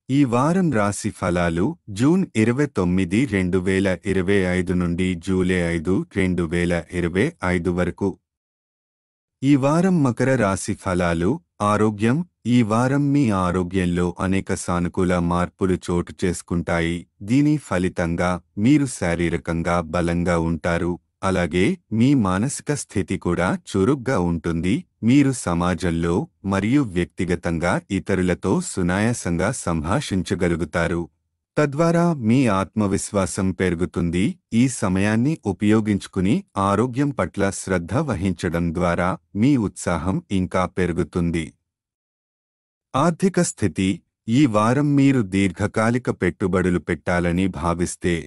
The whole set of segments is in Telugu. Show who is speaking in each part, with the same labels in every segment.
Speaker 1: ఈ వారం రాశి ఫలాలు జూన్ 29, 2025 నుండి జూలై 5, 2025 వరకు. ఈ వారం మకర రాశి ఫలాలు. ఆరోగ్యం. ఈ వారం మీ ఆరోగ్యంలో అనేక సానుకూల మార్పులు చోటు చేసుకుంటాయి. దీని ఫలితంగా మీరు శారీరకంగా బలంగా ఉంటారు. అలాగే మీ మానసిక స్థితి కూడా చురుగ్గా ఉంటుంది. మీరు సమాజంలో మరియు వ్యక్తిగతంగా ఇతరులతో సునాయాసంగా సంభాషించగలుగుతారు. తద్వారా మీ ఆత్మవిశ్వాసం పెరుగుతుంది. ఈ సమయాన్ని ఉపయోగించుకుని ఆరోగ్యం పట్ల శ్రద్ధ వహించడం ద్వారా మీ ఉత్సాహం ఇంకా పెరుగుతుంది. ఆర్థిక స్థితి. ఈ వారం మీరు దీర్ఘకాలిక పెట్టుబడులు పెట్టాలని భావిస్తే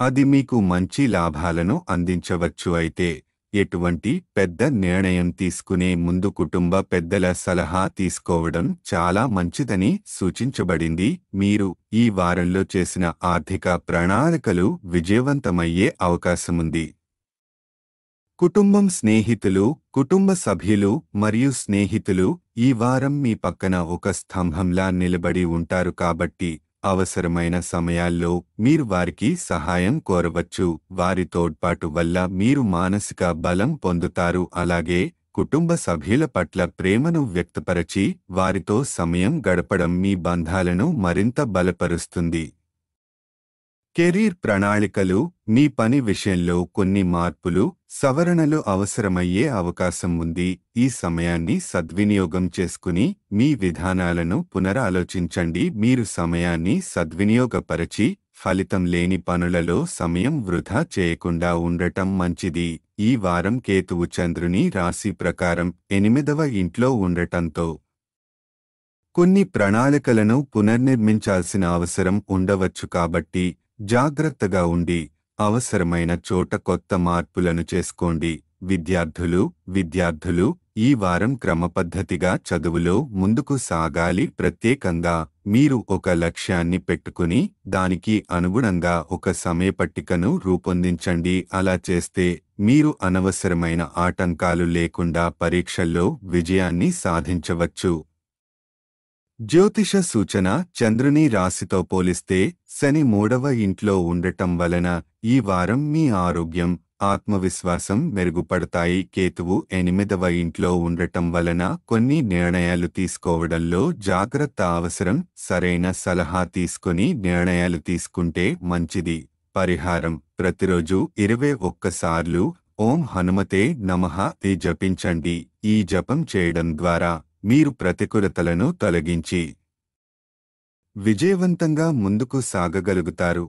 Speaker 1: అది మీకు మంచి లాభాలను అందించవచ్చు. అయితే ఎటువంటి పెద్ద నిర్ణయం తీసుకునే ముందు కుటుంబ పెద్దల సలహా తీసుకోవడం చాలా మంచిదని సూచించబడింది. మీరు ఈ వారంలో చేసిన ఆర్థిక ప్రణాళికలు విజయవంతమయ్యే అవకాశముంది. కుటుంబం. స్నేహితులు. కుటుంబ సభ్యులు మరియు స్నేహితులు ఈ వారం మీ పక్కన ఒక స్తంభంలా నిలబడి ఉంటారు కాబట్టి అవసరమైన సమయాల్లో మీరు వారికి సహాయం కోరవచ్చు. వారి తోడ్పాటు వల్ల మీరు మానసిక బలం పొందుతారు. అలాగే కుటుంబ సభ్యుల పట్ల ప్రేమను వ్యక్తపరచి వారితో సమయం గడపడం మీ బంధాలను మరింత బలపరుస్తుంది. కెరీర్ ప్రణాళికలు. మీ పని విషయంలో కొన్ని మార్పులు, సవరణలు అవసరమయ్యే అవకాశం ఉంది. ఈ సమయాన్ని సద్వినియోగం చేసుకుని మీ విధానాలను పునరాలోచించండి. మీరు సమయాన్ని సద్వినియోగపరచి ఫలితం లేని పనులలో సమయం వృధా చేయకుండా ఉండటం మంచిది. ఈ వారం కేతువు చంద్రుని రాశి ప్రకారం 8వ ఇంట్లో ఉండటంతో కొన్ని ప్రణాళికలను పునర్నిర్మించాల్సిన అవసరం ఉండవచ్చు. కాబట్టి జాగ్రత్తగా ఉండి అవసరమైన చోట కొత్త మార్పులను చేసుకోండి. విద్యార్థులు ఈ వారం క్రమపద్ధతిగా చదువులో ముందుకు సాగాలి. ప్రత్యేకంగా మీరు ఒక లక్ష్యాన్ని పెట్టుకుని దానికి అనుగుణంగా ఒక సమయపట్టికను రూపొందించండి. అలా చేస్తే మీరు అనవసరమైన ఆటంకాలు లేకుండా పరీక్షల్లో విజయాన్ని సాధించవచ్చు. జ్యోతిష సూచన. చంద్రుని రాశితో పోలిస్తే శని 3వ ఇంట్లో ఉండటం వలన ఈ వారం మీ ఆరోగ్యం, ఆత్మవిశ్వాసం మెరుగుపడతాయి. కేతువు 8వ ఇంట్లో ఉండటం వలన కొన్ని నిర్ణయాలు తీసుకోవడంలో జాగ్రత్త అవసరం. సరైన సలహా తీసుకొని నిర్ణయాలు తీసుకుంటే మంచిది. పరిహారం. ప్రతిరోజు 21 సార్లు ఓం హనుమతే నమః జపించండి. ఈ జపం చేయడం ద్వారా మీరు ప్రతికూలతలను తొలగించి విజయవంతంగా ముందుకు సాగగలుగుతారు.